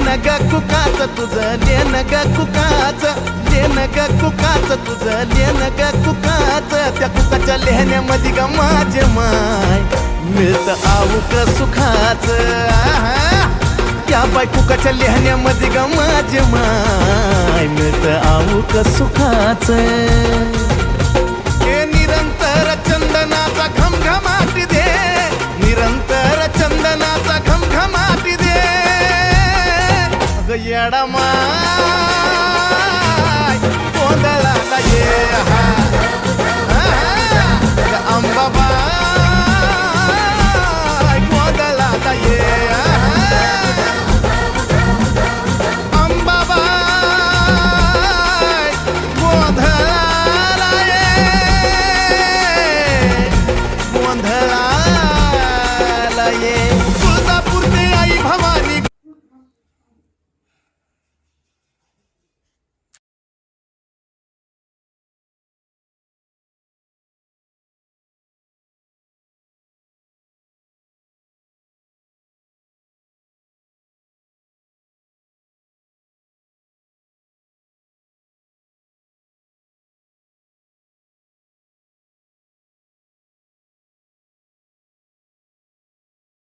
लेन ग कुकाच तुझं लेन ग कुकाच लेन ग कुकाच तुझं लेन ग कुकाच त्या कुकाच्या लेहण्यामध्ये ग माझे माय मिळत आऊक सुखाच त्या बाय कुकाच्या लेहण्यामध्ये ग माझे माय मिळत आऊक सुखाच हे निरंतर चंदनाचा घमघमाट दे निरंतर चंदनाचा घमघमाट दे येडा मा